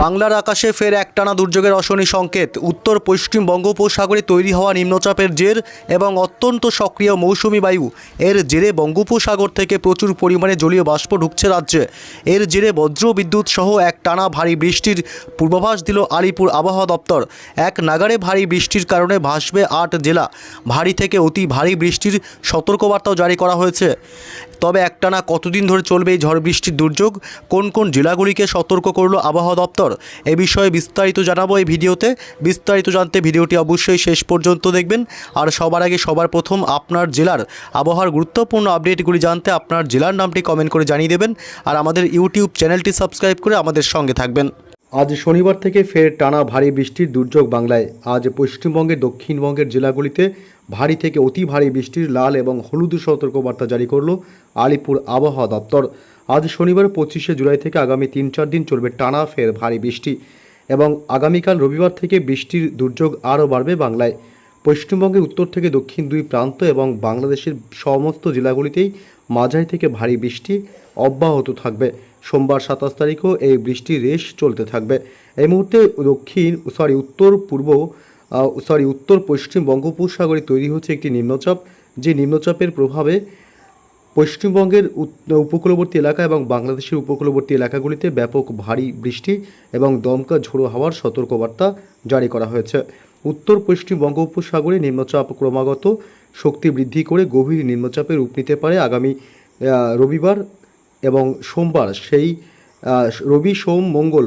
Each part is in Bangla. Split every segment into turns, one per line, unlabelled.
বাংলার আকাশে ফের একটানা দুর্যোগের অশনি সংকেত। উত্তর পশ্চিম বঙ্গোপসাগরে তৈরি হওয়া নিম্নচাপের জের এবং অত্যন্ত সক্রিয় মৌসুমি বায়ু এর জেরে বঙ্গোপসাগর থেকে প্রচুর পরিমাণে জলীয় বাষ্প ঢুকছে রাজ্যে। এর জেরে বজ্র বিদ্যুৎ সহ একটানা ভারী বৃষ্টির পূর্বাভাস দিল আলিপুর আবহাওয়া দপ্তর। এক নাগাড়ে ভারী বৃষ্টির কারণে ভাসবে 8 জেলা। ভারী থেকে অতি ভারী বৃষ্টির সতর্কবার্তাও জারি করা হয়েছে। তবে একটানা কতদিন ধরে চলবে এই ঝড় বৃষ্টির দুর্যোগ, কোন কোন জেলাগুলিকে সতর্ক করল আবহাওয়া দপ্তর, এ বিষয়ে বিস্তারিত জানাবো এই ভিডিওতে। বিস্তারিত জানতে ভিডিওটি অবশ্যই শেষ পর্যন্ত দেখবেন। আর সবার আগে সবার প্রথম আপনার জেলার আবহাওয়ার গুরুত্বপূর্ণ আপডেটগুলি জানতে আপনার জেলার নামটি কমেন্ট করে জানিয়ে দেবেন। আর আমাদের ইউটিউব চ্যানেলটি সাবস্ক্রাইব করে আমাদের সঙ্গে থাকবেন। আজ শনিবার থেকে ফের টানা ভারী বৃষ্টির দুর্যোগ বাংলায়। আজ পশ্চিমবঙ্গের দক্ষিণবঙ্গের জেলাগুলিতে ভারী থেকে অতি ভারী বৃষ্টির লাল এবং হলুদ সতর্কবার্তা জারি করল আলিপুর আবহাওয়া দপ্তর। আজ শনিবার 25শে জুলাই থেকে আগামী 3-4 দিন চলবে টানা ফের ভারী বৃষ্টি এবং আগামীকাল রবিবার থেকে বৃষ্টির দুর্যোগ আরও বাড়বে বাংলায়। পশ্চিমবঙ্গের উত্তর থেকে দক্ষিণ দুই প্রান্ত এবং বাংলাদেশের সমস্ত জেলাগুলিতেই মাঝারি থেকে ভারী বৃষ্টি অব্যাহত থাকবে। সোমবার 27 তারিখও এই বৃষ্টির রেশ চলতে থাকবে। এই মুহূর্তে উত্তর পশ্চিম বঙ্গোপসাগরে তৈরি হচ্ছে একটি নিম্নচাপ, যে নিম্নচাপের প্রভাবে পশ্চিমবঙ্গের উপকূলবর্তী এলাকা এবং বাংলাদেশের উপকূলবর্তী এলাকাগুলিতে ব্যাপক ভারী বৃষ্টি এবং দমকা ঝোড়ো হাওয়ার সতর্কবার্তা জারি করা হয়েছে। উত্তর পশ্চিম বঙ্গোপসাগরে নিম্নচাপ ক্রমাগত শক্তি বৃদ্ধি করে গভীর নিম্নচাপে রূপ নিতে পারে আগামী রবিবার এবং সোমবার। সেই রবি সোম মঙ্গল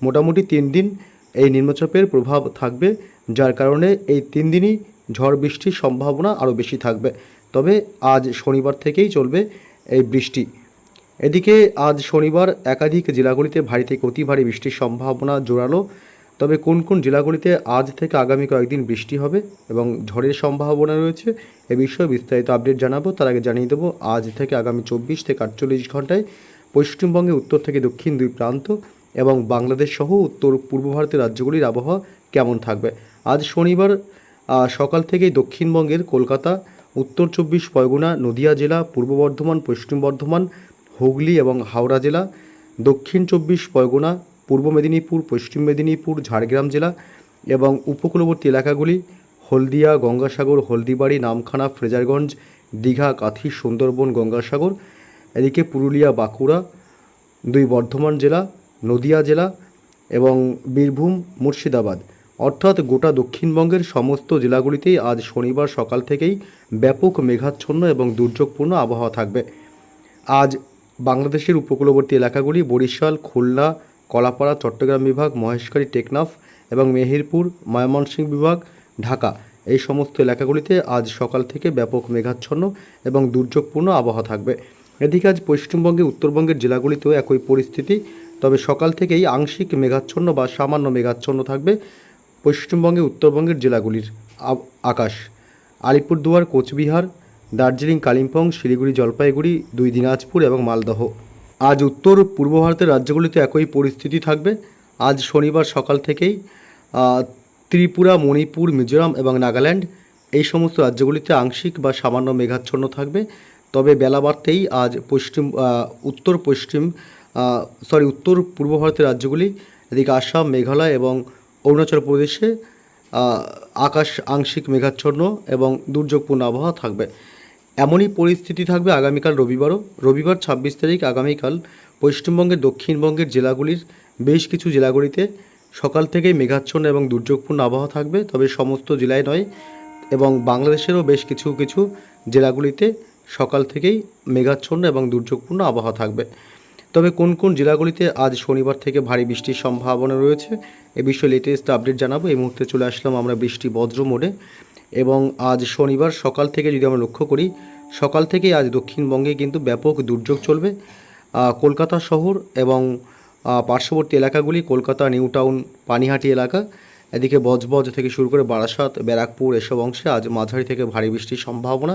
মোটামুটি 3 দিন এই নিম্নচাপের প্রভাব থাকবে, যার কারণে এই 3 দিনই ঝড় বৃষ্টির সম্ভাবনা আরও বেশি থাকবে। তবে আজ শনিবার থেকেই চলবে এই বৃষ্টি। এদিকে আজ শনিবার একাধিক জেলাগুলিতে ভারী থেকে অতি ভারী বৃষ্টির সম্ভাবনা জোরালো। তবে কোন কোন জেলাগুলিতে আজ থেকে আগামী কয়েকদিন বৃষ্টি হবে এবং ঝড়ের সম্ভাবনা রয়েছে, এ বিষয়ে বিস্তারিত আপডেট জানাবো। তার আগে জানিয়ে দেবো, আজ থেকে আগামী 24 থেকে 48 ঘন্টায় পশ্চিমবঙ্গে উত্তর থেকে দক্ষিণ দুই প্রান্ত এবং বাংলাদেশ সহ উত্তর পূর্ব ভারতের রাজ্যগুলির আবহাওয়া কেমন থাকবে। আজ শনিবার সকাল থেকেই দক্ষিণবঙ্গের কলকাতা, উত্তর 24 পরগনা, নদিয়া জেলা, পূর্ব বর্ধমান, পশ্চিম বর্ধমান, হুগলি এবং হাওড়া জেলা, দক্ষিণ 24 পরগনা, পূর্ব মেদিনীপুর, পশ্চিম মেদিনীপুর, ঝাড়গ্রাম জেলা এবং উপকূলবর্তী এলাকাগুলি হলদিয়া, গঙ্গাসাগর, হলদিবাড়ি, নামখানা, ফ্রেজারগঞ্জ, দীঘা, কাঁথি, সুন্দরবন, গঙ্গাসাগর। এদিকে পুরুলিয়া, বাঁকুড়া, 2 বর্ধমান জেলা, নদিয়া জেলা এবং বীরভূম, মুর্শিদাবাদ, অর্থাৎ গোটা দক্ষিণবঙ্গের সমস্ত জেলাগুলিতেই আজ শনিবার সকাল থেকেই ব্যাপক মেঘাচ্ছন্ন এবং দুর্যোগপূর্ণ আবহাওয়া থাকবে। আজ বাংলাদেশের উপকূলবর্তী এলাকাগুলি বরিশাল, খুলনা, কলাপাড়া, চট্টগ্রাম বিভাগ, মহেশখালী, টেকনাফ এবং মেহেরপুর, ময়মনসিংহ বিভাগ, ঢাকা, এই সমস্ত এলাকাগুলিতে আজ সকাল থেকে ব্যাপক মেঘাচ্ছন্ন এবং দুর্যোগপূর্ণ আবহাওয়া থাকবে। এদিকে আজ পশ্চিমবঙ্গে উত্তরবঙ্গের জেলাগুলিতেও একই পরিস্থিতি। তবে সকাল থেকেই আংশিক মেঘাচ্ছন্ন বা সামান্য মেঘাচ্ছন্ন থাকবে পশ্চিমবঙ্গে উত্তরবঙ্গের জেলাগুলির আকাশ। আলিপুরদুয়ার, কোচবিহার, দার্জিলিং, কালিম্পং, শিলিগুড়ি, জলপাইগুড়ি, 2 দিনাজপুর এবং মালদহ। আজ উত্তর পূর্ব ভারতের রাজ্যগুলিতে একই পরিস্থিতি থাকবে। আজ শনিবার সকাল থেকেই ত্রিপুরা, মণিপুর, মিজোরাম এবং নাগাল্যান্ড, এই সমস্ত রাজ্যগুলিতে আংশিক বা সামান্য মেঘাচ্ছন্ন থাকবে। তবে বেলা বাড়তেই আজ উত্তর পূর্ব ভারতের রাজ্যগুলি, এদিকে আসাম, মেঘালয় এবং অরুণাচল প্রদেশে আকাশ আংশিক মেঘাচ্ছন্ন এবং দুর্যোগপূর্ণ আবহাওয়া থাকবে। এমনই পরিস্থিতি থাকবে আগামীকাল রবিবার 26 তারিখ। আগামীকাল পশ্চিমবঙ্গের দক্ষিণবঙ্গের জেলাগুলির বেশ কিছু জেলাগুলিতে সকাল থেকেই মেঘাচ্ছন্ন এবং দুর্যোগপূর্ণ আবহাওয়া থাকবে, তবে সমস্ত জেলায় নয়। এবং বাংলাদেশেরও বেশ কিছু জেলাগুলিতে সকাল থেকেই মেঘাচ্ছন্ন এবং দুর্যোগপূর্ণ আবহাওয়া থাকবে। তবে কোন কোন জেলাগুলিতে আজ শনিবার থেকে ভারী বৃষ্টির সম্ভাবনা রয়েছে, এ বিষয়ে লেটেস্ট আপডেট জানাবো। এই মুহূর্তে চলে আসলাম আমরা বৃষ্টি বজ্র মোডে। এবং আজ শনিবার সকাল থেকে যদি আমরা লক্ষ্য করি, সকাল থেকেই আজ দক্ষিণবঙ্গে কিন্তু ব্যাপক দুর্যোগ চলবে। কলকাতা শহর এবং পার্শ্ববর্তী এলাকাগুলি, কলকাতা নিউ টাউন, পানিহাটি এলাকা, এদিকে বজবজ থেকে শুরু করে বারাসাত, ব্যারাকপুর, এসব অংশে আজ মাঝারি থেকে ভারী বৃষ্টির সম্ভাবনা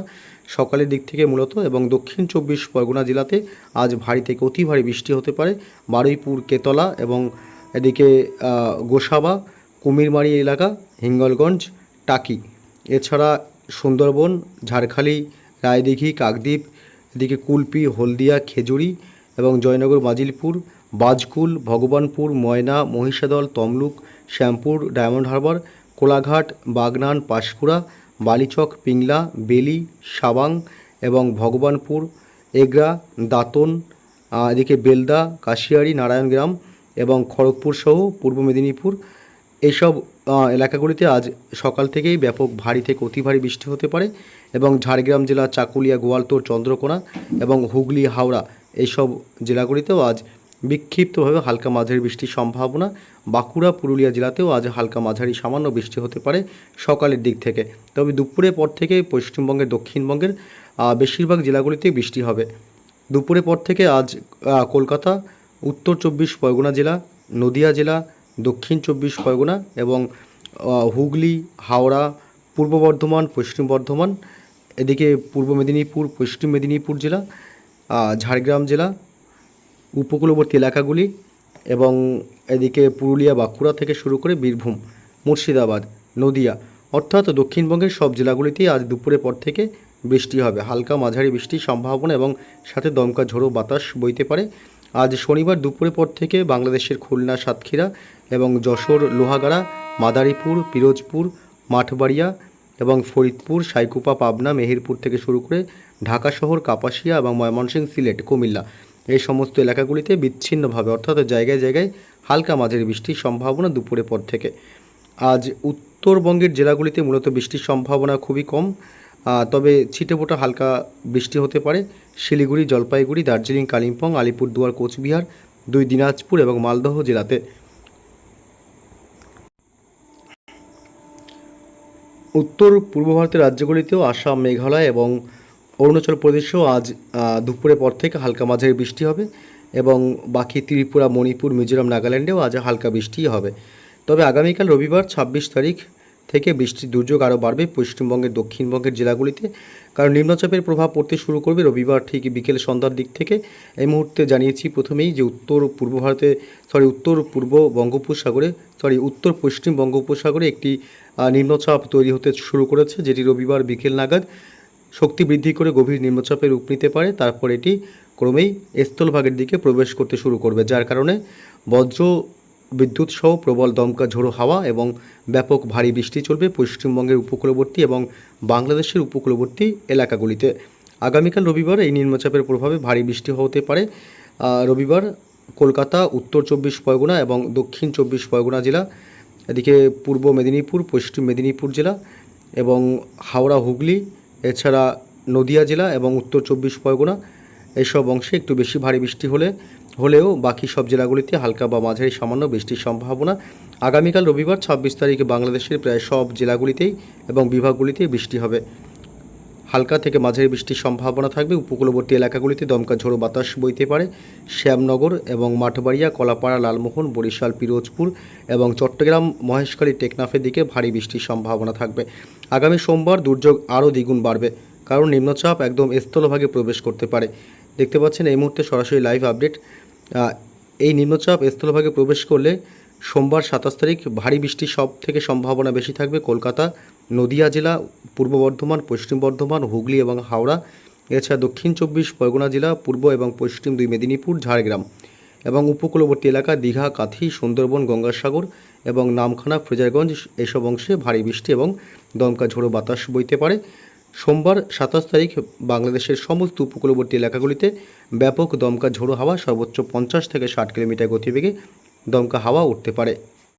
সকালের দিক থেকে মূলত। এবং দক্ষিণ 24 পরগনা জেলাতে আজ ভারী থেকে অতি ভারী বৃষ্টি হতে পারে। বারুইপুর, কেতলা এবং এদিকে গোসাবা, কুমিরমারি এলাকা, হিঙ্গলগঞ্জ, টাকি, এছাড়া সুন্দরবন, ঝাড়খালি, রায়দিঘি, কাকদ্বীপ, এদিকে কুলপি, হলদিয়া, খেজুরি এবং জয়নগর, মাজিলপুর, বাজকুল, ভগবানপুর, ময়না, মহিষাদল, তমলুক, শ্যামপুর, ডায়মন্ড হারবার, কোলাঘাট, বাগনান, পাঁশকুড়া, বালিচক, পিংলা, বেলি, সাবাং এবং ভগবানপুর, এগরা, দাঁতন, এদিকে বেলদা, কাশিয়াড়ি, নারায়ণগ্রাম এবং খড়গপুর সহ পূর্ব মেদিনীপুর এইসব এলাকাগুলিতে আজ সকাল থেকেই ব্যাপক ভারী থেকে অতি ভারী বৃষ্টি হতে পারে এবং ঝাড়গ্রাম জেলা, চাকুলিয়া, গোয়ালতোড়, চন্দ্রকোনা এবং হুগলি, হাওড়া এইসব জেলাগুলিতেও আজ বিক্ষিপ্তভাবে হালকা মাঝারি বৃষ্টির সম্ভাবনা। বাঁকুড়া, পুরুলিয়া জেলাতেও আজ হালকা মাঝারি সামান্য বৃষ্টি হতে পারে সকালের দিক থেকে। তবে দুপুরের পর থেকে পশ্চিমবঙ্গের, দক্ষিণবঙ্গের বেশিরভাগ জেলাগুলিতেই বৃষ্টি হবে। দুপুরের পর থেকে আজ কলকাতা, উত্তর চব্বিশ পরগনা জেলা, নদিয়া জেলা, দক্ষিণ চব্বিশ পরগনা এবং হুগলি, হাওড়া, পূর্ব বর্ধমান, পশ্চিম বর্ধমান, এদিকে পূর্ব মেদিনীপুর, পশ্চিম মেদিনীপুর জেলা, ঝাড়গ্রাম জেলা, উপকূলবর্তী এলাকাগুলি এবং এদিকে পুরুলিয়া, বাঁকুড়া থেকে শুরু করে বীরভূম, মুর্শিদাবাদ, নদিয়া অর্থাৎ দক্ষিণবঙ্গের সব জেলাগুলিতেই আজ দুপুরের পর থেকে বৃষ্টি হবে। হালকা মাঝারি বৃষ্টির সম্ভাবনা এবং সাথে দমকা ঝোড়ো বাতাস বইতে পারে। আজ শনিবার দুপুরের পর থেকে বাংলাদেশের খুলনা, সাতক্ষীরা এবং যশোর, লোহাগাড়া, মাদারীপুর, পিরোজপুর, মাঠবাড়িয়া এবং ফরিদপুর, সাইকুপা, পাবনা, মেহেরপুর থেকে শুরু করে ঢাকা শহর, কাপাসিয়া এবং ময়মনসিংহ, সিলেট, কুমিল্লা এই সমস্ত এলাকাগুলিতে বিচ্ছিন্নভাবে অর্থাৎ জায়গায় জায়গায় হালকা মাঝারি বৃষ্টির সম্ভাবনা দুপুরের পর থেকে। আজ উত্তরবঙ্গের জেলাগুলিতে মূলত বৃষ্টির সম্ভাবনা খুবই কম, তবে ছিটেফোঁটা হালকা বৃষ্টি হতে পারে শিলিগুড়ি, জলপাইগুড়ি, দার্জিলিং, কালিম্পং, আলিপুরদুয়ার, কোচবিহার, দুই দিনাজপুর এবং মালদহ জেলাতে। উত্তর পূর্ব ভারতের রাজ্যগুলিতেও আসাম, মেঘালয় এবং অরুণাচল প্রদেশেও আজ দুপুরের পর থেকে হালকা মাঝারি বৃষ্টি হবে এবং বাকি ত্রিপুরা, মণিপুর, মিজোরাম, নাগাল্যান্ডেও আজ হালকা বৃষ্টিই হবে। তবে আগামীকাল রবিবার 26 তারিখ থেকে বৃষ্টির দুর্যোগ আরও বাড়বে পশ্চিমবঙ্গের, দক্ষিণবঙ্গের জেলাগুলিতে, কারণ নিম্নচাপের প্রভাব পড়তে শুরু করবে রবিবার ঠিক বিকেল সন্ধ্যার দিক থেকে। এই মুহূর্তে জানিয়েছি প্রথমেই যে উত্তর উত্তর পশ্চিম বঙ্গোপসাগরে একটি নিম্নচাপ তৈরি হতে শুরু করেছে, যেটি রবিবার বিকেল নাগাদ শক্তি বৃদ্ধি করে গভীর নিম্নচাপে রূপ নিতে পারে। তারপর এটি ক্রমেই স্থলভাগের দিকে প্রবেশ করতে শুরু করবে, যার কারণে বজ্র বিদ্যুৎ সহ প্রবল দমকা ঝোড়ো হাওয়া এবং ব্যাপক ভারী বৃষ্টি চলবে পশ্চিমবঙ্গের উপকূলবর্তী এবং বাংলাদেশের উপকূলবর্তী এলাকাগুলিতে। আগামীকাল রবিবার এই নিম্নচাপের প্রভাবে ভারী বৃষ্টি হতে পারে। রবিবার কলকাতা, উত্তর চব্বিশ পরগনা এবং দক্ষিণ চব্বিশ পরগনা জেলা, এদিকে পূর্ব মেদিনীপুর, পশ্চিম মেদিনীপুর জেলা এবং হাওড়া, হুগলি, এছাড়া নদিয়া জেলা এবং উত্তর চব্বিশ পরগনা এইসব অংশে একটু বেশি ভারী বৃষ্টি হলেও বাকি সব জেলাগুলিতে হালকা বা মাঝারি সামান্য বৃষ্টির সম্ভাবনা। আগামীকাল রবিবার 26 তারিখে বাংলাদেশের প্রায় সব জেলাগুলিতেই এবং বিভাগগুলিতেই বৃষ্টি হবে। হালকা থেকে মাঝারি বৃষ্টির সম্ভাবনা থাকবে। উপকূলবর্তী এলাকাগুলিতে দমকা ঝোড়ো বাতাস বইতে পারে। শ্যামনগর এবং মাঠবাড়িয়া, কলাপাড়া, লালমোহন, বরিশাল, পিরোজপুর এবং চট্টগ্রাম, মহেশখালী, টেকনাফের দিকে ভারী বৃষ্টির সম্ভাবনা থাকবে। আগামী সোমবার দুর্যোগ আরও দ্বিগুণ বাড়বে, কারণ নিম্নচাপ একদম স্থলভাগে প্রবেশ করতে পারে। দেখতে পাচ্ছেন এই মুহূর্তে সরাসরি লাইভ আপডেট। এই নিম্নচাপ স্থলভাগে প্রবেশ করলে সোমবার 27 তারিখ ভারী বৃষ্টির সব থেকে সম্ভাবনা বেশি থাকবে কলকাতা, নদিয়া জেলা, পূর্ব বর্ধমান, পশ্চিম বর্ধমান, হুগলি এবং হাওড়া, এছাড়া দক্ষিণ চব্বিশ পরগনা জেলা, পূর্ব এবং পশ্চিম দুই মেদিনীপুর, ঝাড়গ্রাম এবং উপকূলবর্তী এলাকা দীঘা, কাঁথি, সুন্দরবন, গঙ্গাসাগর এবং নামখানা, ফ্রেজারগঞ্জ এসব অংশে ভারী বৃষ্টি এবং দমকা ঝোড়ো বাতাস বইতে পারে। সোমবার 27 তারিখ বাংলাদেশের সমস্ত উপকূলবর্তী এলাকাগুলিতে ব্যাপক দমকা ঝোড়ো হাওয়া, সর্বোচ্চ 50 থেকে 60 কিলোমিটার গতিবেগে দমকা হাওয়া উঠতে পারে।